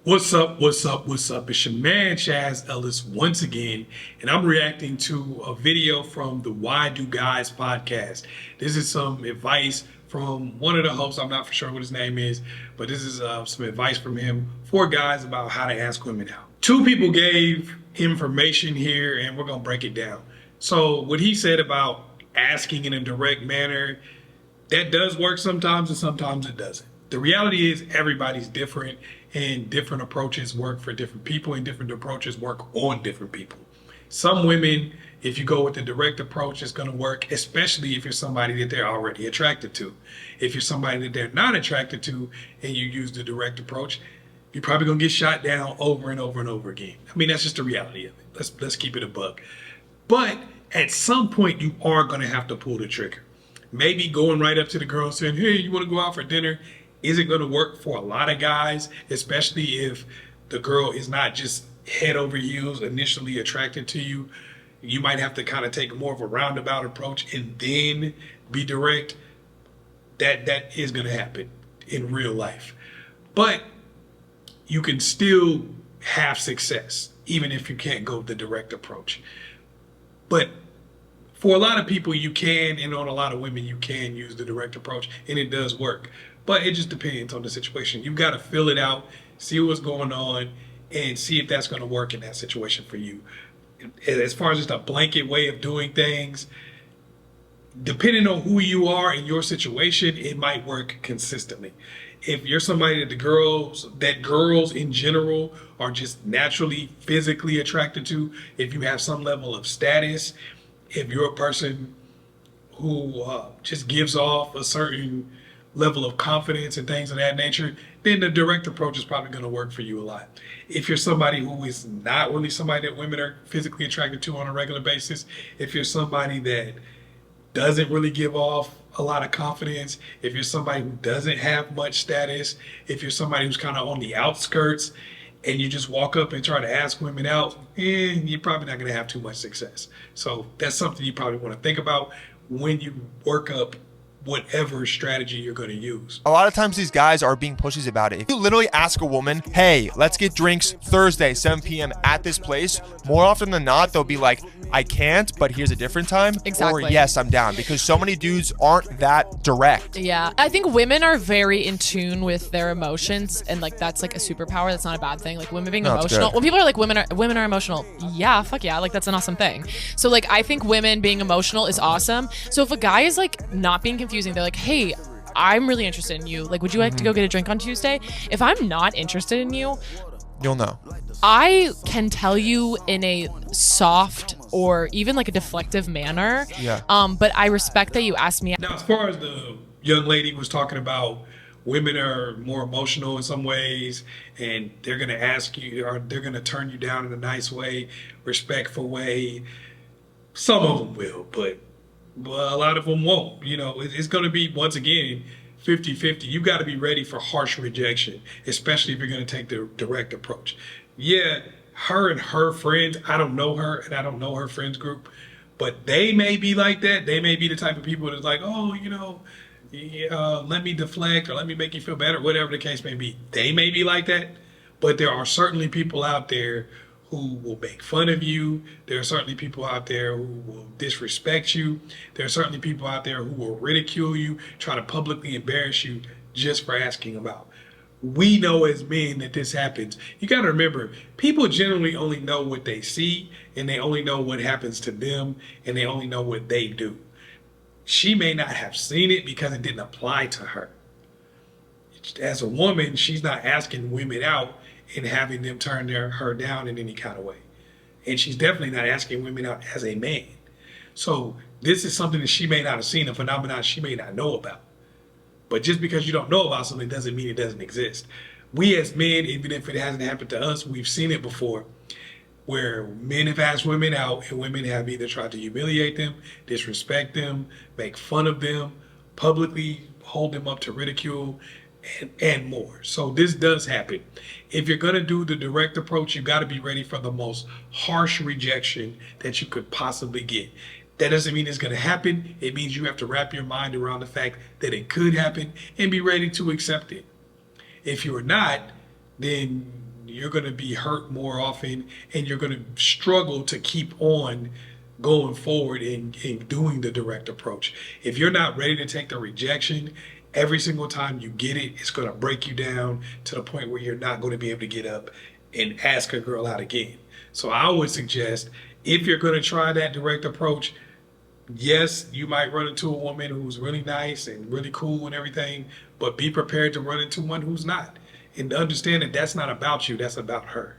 What's up? What's up? What's up? It's your man Chazz Ellis once again, and I'm reacting to a video from the Whyguyspodcast. This is some advice from one of the hosts. I'm not for sure what his name is, but this is some advice from him for guys about how to ask women out. Two people gave information here, and we're gonna break it down. So what he said about asking in a direct manner, that does work sometimes, and sometimes it doesn't. The reality is everybody's different, and different approaches work for different people, and different approaches work on different people. Some women, if you go with the direct approach, it's going to work, especially if you're somebody that they're already attracted to. If you're somebody that they're not attracted to and you use the direct approach, you're probably going to get shot down over and over and over again. I mean, that's just the reality of it. Let's keep it a buck. But at some point, you are going to have to pull the trigger. Maybe going right up to the girl saying, hey, you want to go out for dinner? Isn't going to work for a lot of guys, especially if the girl is not just head over heels initially attracted to you. You might have to kind of take more of a roundabout approach and then be direct. That is going to happen in real life. But you can still have success, even if you can't go the direct approach. But for a lot of people, you can, and on a lot of women, you can use the direct approach, and it does work. But it just depends on the situation. You've got to fill it out, see what's going on, and see if that's going to work in that situation for you. As far as just a blanket way of doing things, depending on who you are in your situation, it might work consistently. If you're somebody that girls in general are just naturally physically attracted to, if you have some level of status, if you're a person who just gives off a certain level of confidence and things of that nature, then the direct approach is probably going to work for you a lot. If you're somebody who is not really somebody that women are physically attracted to on a regular basis, if you're somebody that doesn't really give off a lot of confidence, if you're somebody who doesn't have much status, if you're somebody who's kind of on the outskirts and you just walk up and try to ask women out, you're probably not going to have too much success. So that's something you probably want to think about when you work up whatever strategy you're going to use. A lot of times these guys are being pushies about it. If you literally ask a woman, hey, let's get drinks Thursday, 7 p.m. at this place, more often than not, they'll be like, I can't, but here's a different time. Exactly. Or yes, I'm down, because so many dudes aren't that direct. Yeah, I think women are very in tune with their emotions, and like that's like a superpower. That's not a bad thing. Like women being emotional. When people are like women are emotional, yeah, fuck yeah, like that's an awesome thing. So like I think women being emotional is awesome. So if a guy is like not being confusing, they're like, hey, I'm really interested in you. Like, would you like to go get a drink on Tuesday? If I'm not interested in you, you'll know. I can tell you in a soft or even like a deflective manner. Yeah. But I respect that you asked me. Now, as far as the young lady was talking about, women are more emotional in some ways, and they're going to ask you, or they're going to turn you down in a nice way, respectful way. Some of them will, but a lot of them won't. You know, it's going to be, once again, 50-50. You got to be ready for harsh rejection, especially if you're going to take the direct approach. Yeah, her and her friends, I don't know her and I don't know her friends group, but they may be like that. They may be the type of people that's like, oh, you know, let me deflect or let me make you feel better, whatever the case may be. They may be like that, but there are certainly people out there who will make fun of you. There are certainly people out there who will disrespect you. There are certainly people out there who will ridicule you, try to publicly embarrass you just for asking them out. We know as men that this happens. You got to remember, people generally only know what they see, and they only know what happens to them, and they only know what they do. She may not have seen it because it didn't apply to her. As a woman, she's not asking women out and having them turn her down in any kind of way. And she's definitely not asking women out as a man. So this is something that she may not have seen, a phenomenon she may not know about. But just because you don't know about something doesn't mean it doesn't exist. We as men, even if it hasn't happened to us, we've seen it before, where men have asked women out and women have either tried to humiliate them, disrespect them, make fun of them, publicly hold them up to ridicule, and more. So this does happen. If you're going to do the direct approach, you got to be ready for the most harsh rejection that you could possibly get. That doesn't mean it's going to happen. It means you have to wrap your mind around the fact that it could happen and be ready to accept it. If you're not, then you're going to be hurt more often, and you're going to struggle to keep on going forward and doing the direct approach. If you're not ready to take the rejection, every single time you get it, it's going to break you down to the point where you're not going to be able to get up and ask a girl out again. So I would suggest, if you're going to try that direct approach, yes, you might run into a woman who's really nice and really cool and everything, but be prepared to run into one who's not. And understand that that's not about you, that's about her.